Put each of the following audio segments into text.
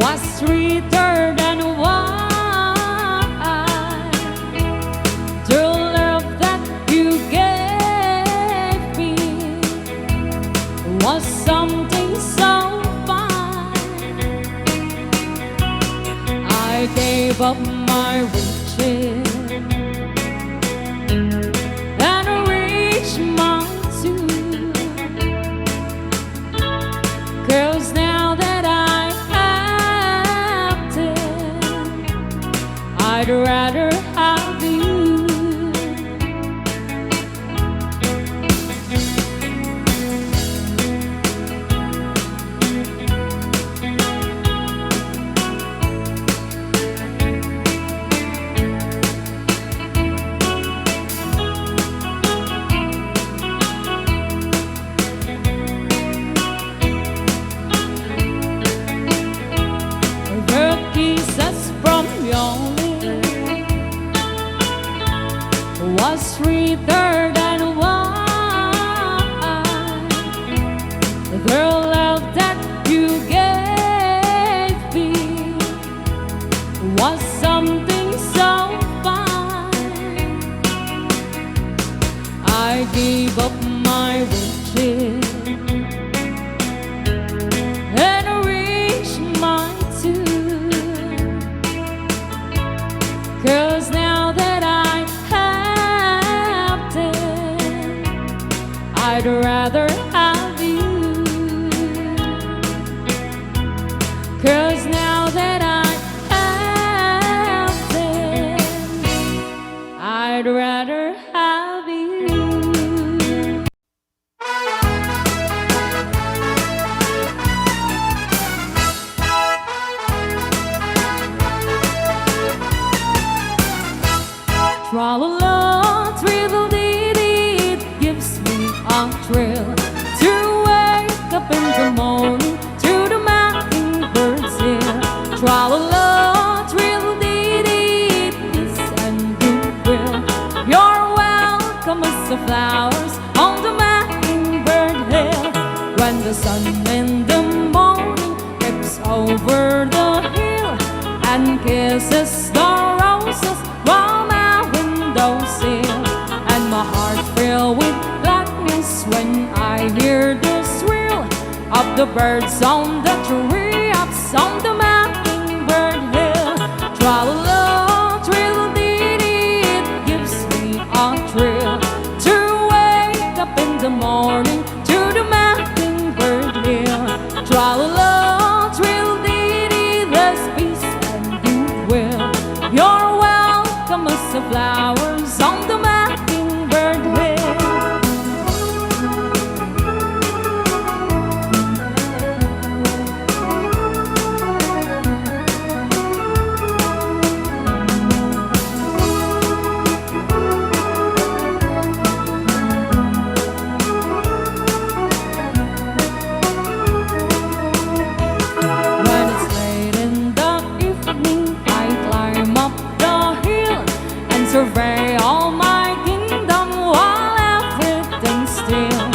was sweeter than wine. The love that you gave me was something so fine. I gave up my riches and reached my tomb, 'cause now that I have it, I'd rather have you. The kisses from your lips was sweeter than wine. The love that you gave me was something so fine. I gave up my riches and reached my tomb, 'cause now that I have it, I'd rather have you. 'Cause now that I have it, I'd rather have you. Tra-la-la, thrill-dee-dee, it gives me a thrill to wake up in the morning to the mockingbirds here. Tra-la-la, thrill-dee-dee, it is and goodwill. You're welcome as the flowers on the mockingbird hill. When the sun in the morning creeps over the hill and kisses the roses while my window sill, and my heart filled with gladness when I hear the thrill of the birds on the treetops on the mockingbird hill. Tra-la-la, thrill-dee-dee, it gives me a thrill to wake up in the morning to the mockingbird hill. Tra-la-la, thrill-dee-dee, there's peace and goodwill. You're welcome as the flowers on the mockingbird hill. When it's late in the evening, I climb up the hill and survey all my kingdom while everything's still.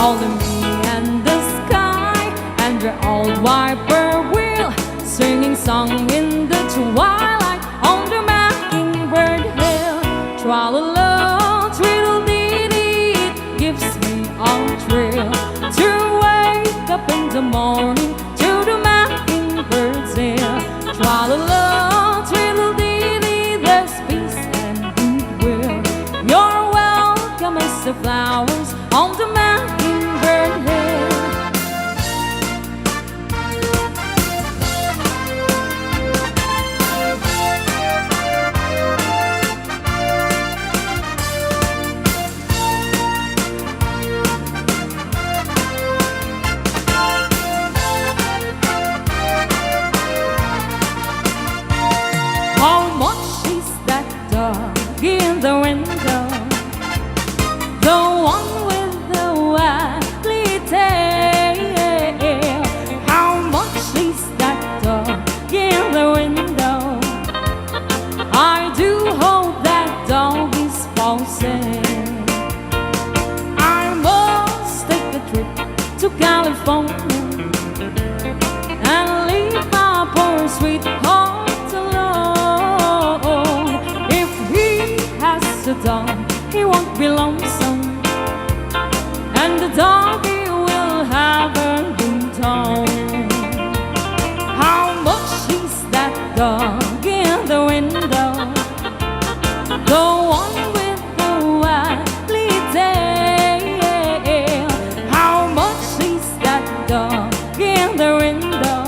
Only me and the sky and the old whippoorwill singing song in the twilight on the mockingbird hill. Tra-la-la, thrill-dee-dee, it gives me a thrill to wake up in the morning to the mockingbird's hill. Tra-la-la, thrill-dee-dee, there's peace and goodwill. You're welcome as the flowers on the mockingbird hill. dog in the window, the one with the waggly tail. How much is that dog in the window?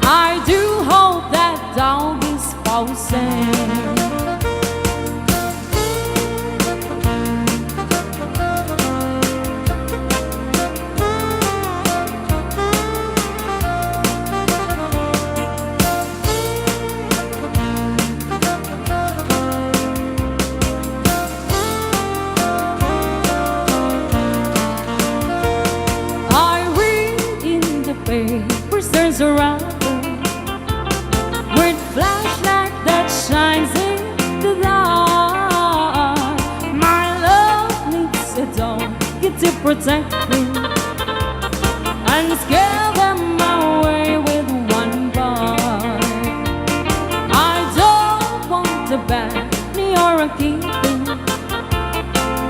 I do hope that dog is for sale. There's a robber with flashlight that shines in the dark. My love needs a dog to protect me and scare them away with one bark. I don't want a banny or a keeping.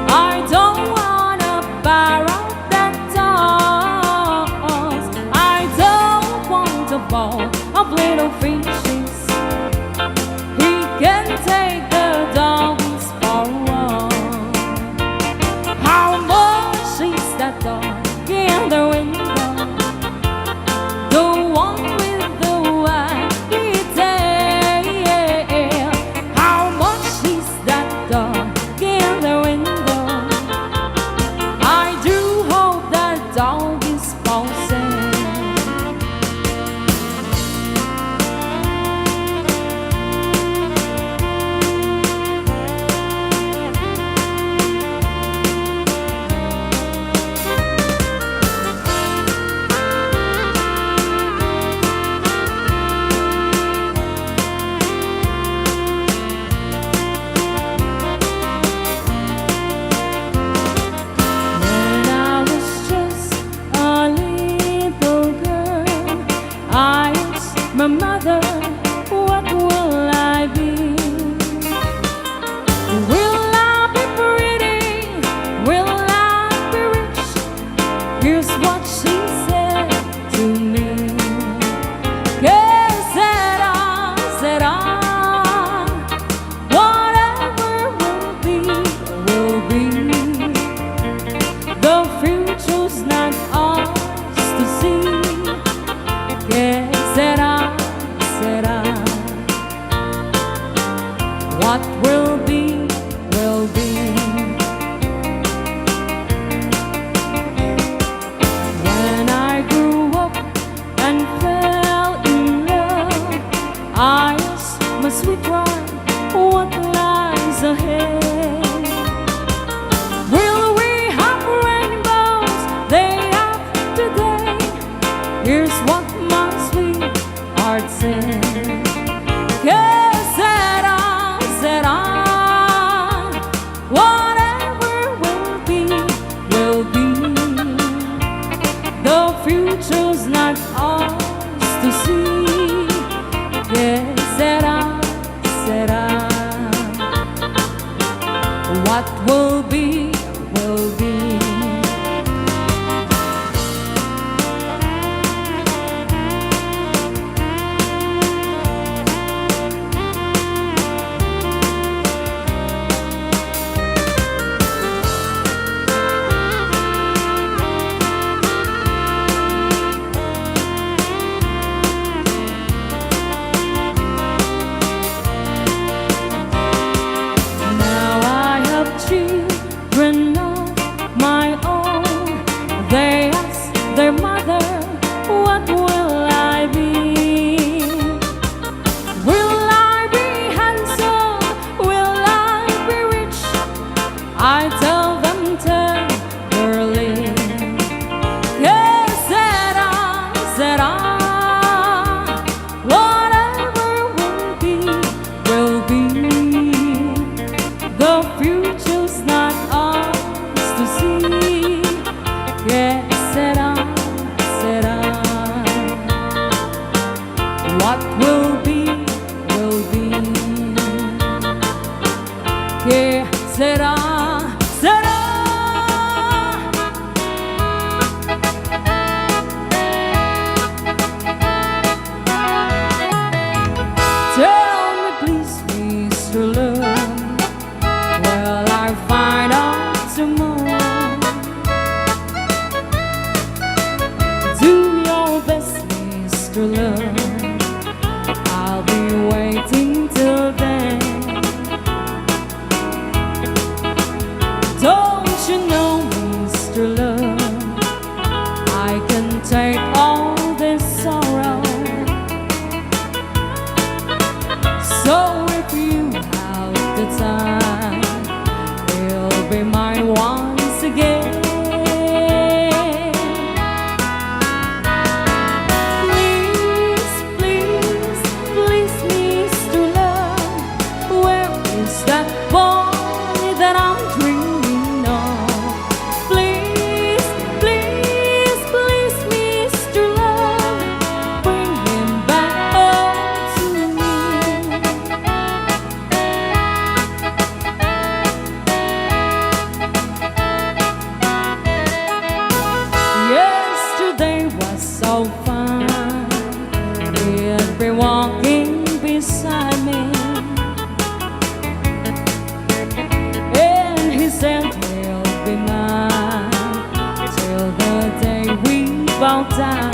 I don't want a barrel that toss. I don't want a ball of little fishes. He can take the dogs for a walk. How much is that dog in the window? The one with the waggly tail. How much is that dog in the window? I do hope that dog is for sale. My mother, what will I be? Will I be pretty? Will I be rich? Here's what she said to me. Que sera, whatever will be, will be. The future's not ours to see. Que sera, what will be, will be. When I grew up and fell in love, I asked my sweet one, what lies ahead? Will we have rainbows day after day? Here's what my sweetheart said. Whatever will be, will be. The future's not ours to see. Que sera, what will be, will be. Children of my own, they ask their mother, what will I be? Will I be handsome? Will I be rich? I tell them tenderly. Que sera, whatever will be, will be. The future's not ours to see. Que sera, what will be, will be. Que sera, I'll be waiting till then. Don't you know, Mr. Love, I can take all this sorrow. So if you have the time, you'll be mine once again. Please, please, please, Mr. Love, where is that boy that I'm dreaming of? Please, please, please, Mr. Love, bring him back home to me. Yesterday was so fun, he'd be walking beside me, and he said he'll be mine till the day we both die.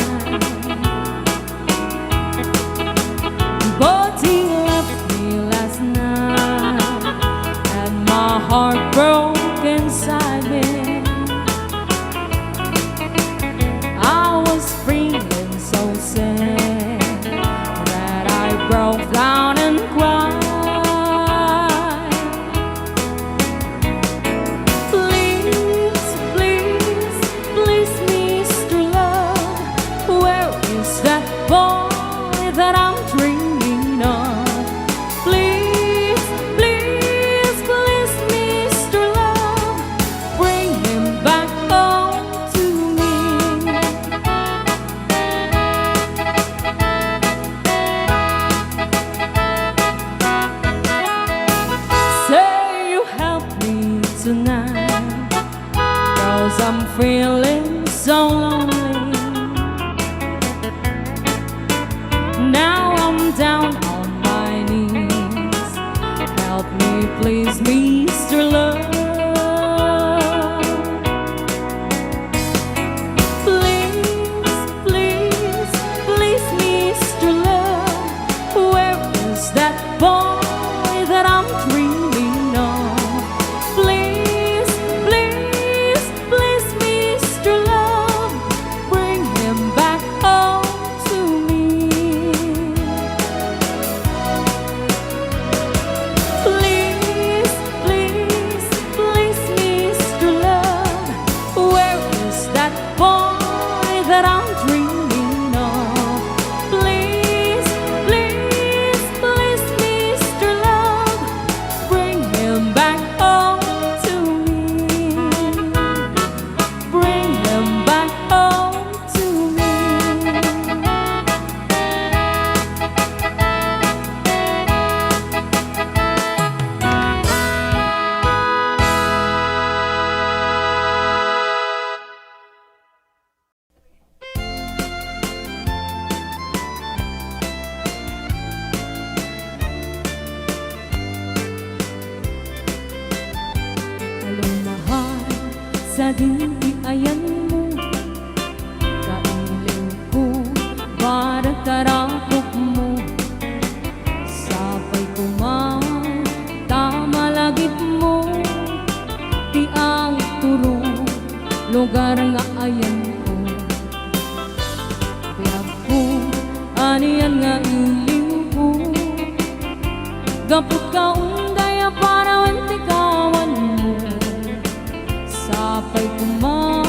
But he left me last night, and my heart broke inside me. I was feeling so sad that I broke down and cried. Please, please, please, Mr. Love, where is that boy that I'm dreaming of? Please, please, please, Mr. Love, bring him back home to me. Say you help me tonight, 'cause I'm feeling so lonely. Now I'm down on my knees, help me please, Mr. Love. Please, please, please, Mr. Love, where is that boy that I'm dreaming of? Please, please, please, Mr. Love, bring him back home to me. Please, please, please, Mr. Love, where is that boy that I'm dreaming of? Please, please, please, Mr. Love, bring him back home to me. Bring him back home to me. Halong mahal sa diayan mo, kailiw ko para tarakop mo. Sapay ko man, tama lagip mo, di ang turo, lugar nga ayan ko. Piyag ko, aniyan nga iliw ko, gapot ka undaya para wantikawan mo. Sapay kuman,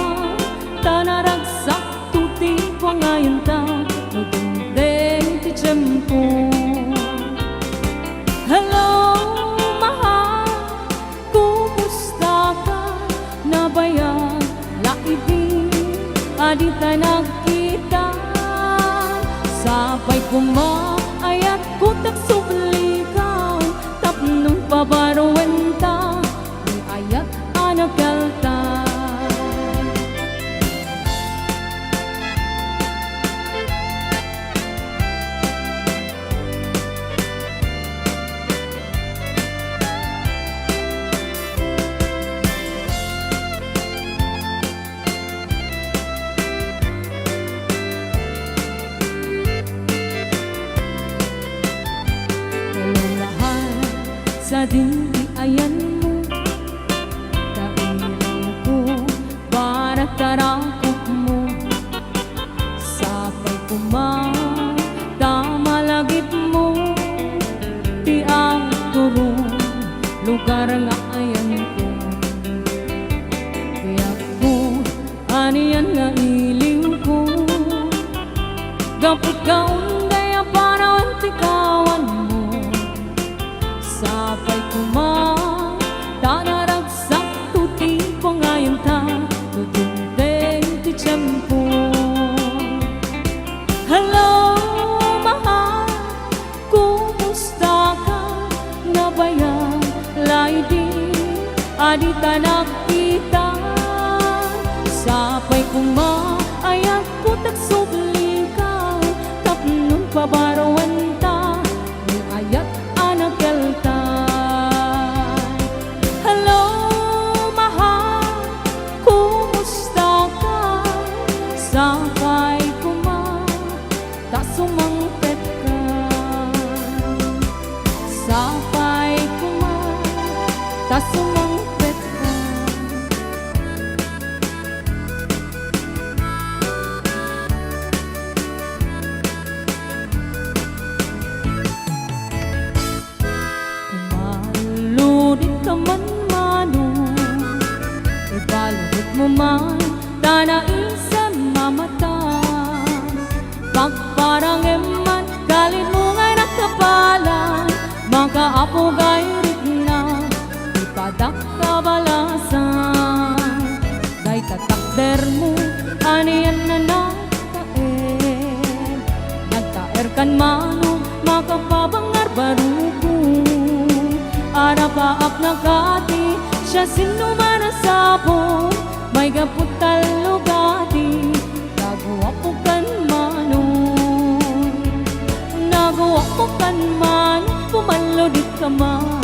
tanaragsak tuti ko ngayon ta, nagundeng ti tiyempo. Hello, mahal, kumusta ka? Nabayag, laibig, adi tayo nagkita. Sapay kuman, ayat ko taksublikan, tapnong pabaruwenta, yung ayat anak kalta. sa dindi ayan mo, kailang ko para tarakot mo. Sapay kumata malagip mo, ti ang turong lugar nga ayan ko. Kaya ko aniyan nga iliw ko, gapit ka unday para antikawan mo. Sapay kumata naragsak tuti ko ngayon ta, tutundeng ti tiyempo. Hello, mahal, kumusta ka? Nabayan, lay di, adita nakita. Sapay kumaayag ko tagsubli ka, tapnon pabarawan ta, ni ayat anak keltay. Hello, mahal, kumusta ka? Sapay ta sumangpet ka, sapay ta sumangpet ka. Kumaludit ka man mano, ibaludit mo man tanaisem mamata. Pagparang eman, galit mo ngay nakapalan, makaapo gayrit na, ipadak kabalasan. Day tatakder mo, aniyan na nagtaer, nagtaer kan mano, makapabangar baruko. Arapaap na kati, siya sinuman na sabo, may gaputal lugati, nagawa po kan mano. Nagawa ko kan man, pumaludit ka man,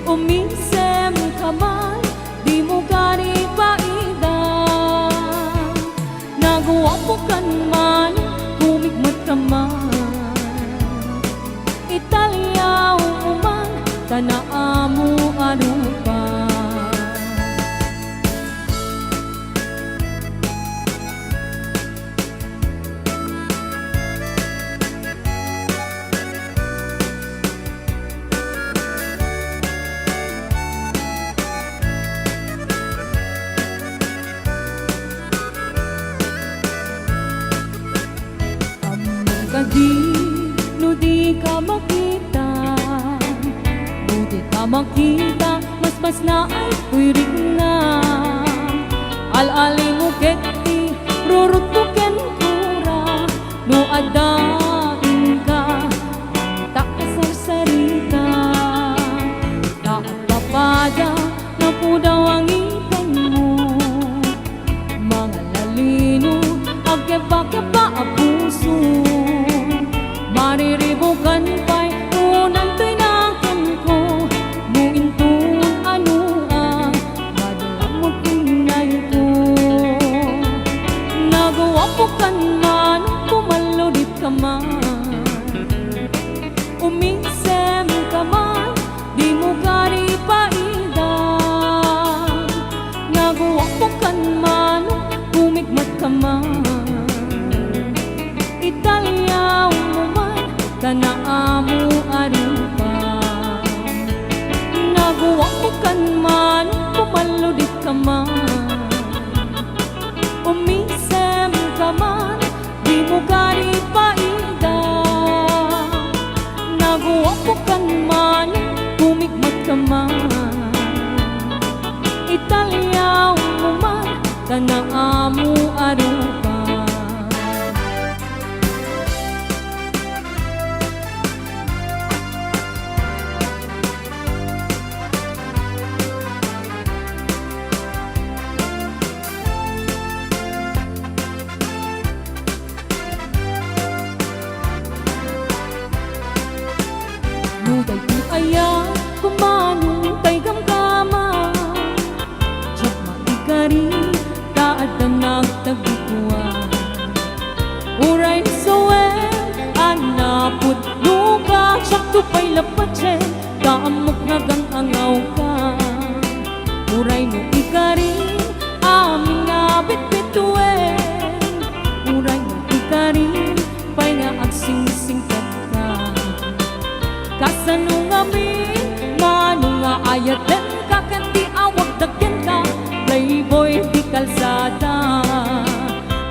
umisem ka man, di mo gani paidang. Nagawa ko kan man, humigmat ka man, italyaw mo man, tanaa mo arupa. Di, no di ka makita, no di ka makita, mas na ay puwirik na. Al-ali mo keti, rurut mo ken kura, no adain ka, tak kasarsarita. Taat papada, na po daw ang ikan mo, mga lalino, agkeba-keba ang puso. Mariribukan pa'y unang tinakin ko, muintong ano ang madalang mo tinay ko. Nagawa po kan man, pumaludit ka man, umisem ka man, di mo gari paidang. Nagawa po kan man, humigmat ka man, italyaw mo man, tanaa mo arupa. Nagawa ko kan man, pumaludit ka man, umisem ka man, di mo gari paidang. Nagawa ko kan man, humigmat ka man, italyaw mo man, tanaa mo arupa. Nuday ti aya, kumanong tay gamgama, tsak maikari, taad na nagtagikuan. Uray soe, anaput luka, tsak tupay lapatse, agsing-singkat ka. Kasano nga min, mano nga ayaten ka, kanti awag dagyan ka, playboy di kalsada.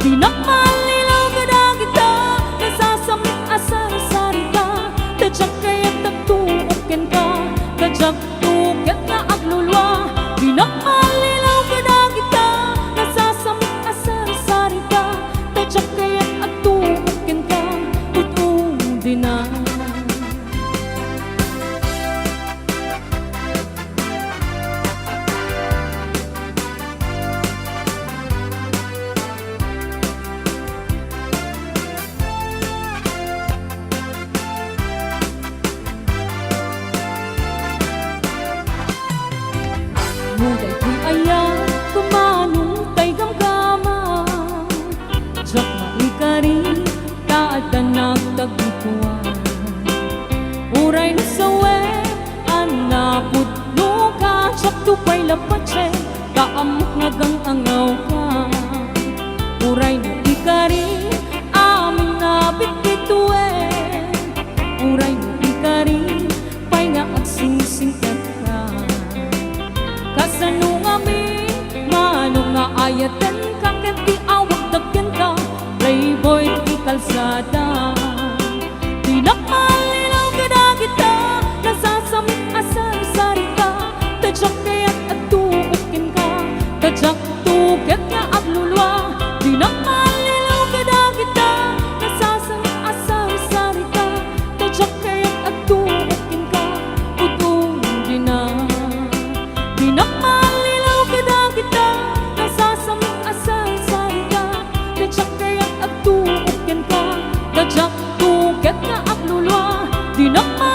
Di nakmalilaw ka na kita, nasasamit asar-sari ka, tadyak kaya't nagtuukin ka, tadyak tuket nga aglulwa. Di nakmalilaw ka na kita, nasasamit asar-sari ka, tadyak kaya't nagtuukin ka, tutudi na. Muday ko'y ayaw, kumanong tay gamgama, jak maikari, kaatan nagtagikuan. Uray na sawe, anapot no ka, jak tupay lapatse, kaamok nagang angaw ka. Uray na ikari, amin na bitbitue, uray na ikari, pay nga agsing-singkat ka. Kasano nga min, mano nga ayaten ka, kanti awag dagyan ka, playboy di kalsada. Di nakmalilaw ka na kita, nasasamit asar-sari ka, tadyak kaya't atuukin ka, tadyak tuket nga aglulwa. Di nakmalilaw ka na kita, nasasamit asar-sari ka, tadyak kaya't atuukin ka, tutudi na. Di nakmalilaw ka na kita, nasasamit asar-sari ka, tadyak kaya't atuukin ka, tadyak tuket nga aglulwa. Di nakmalilaw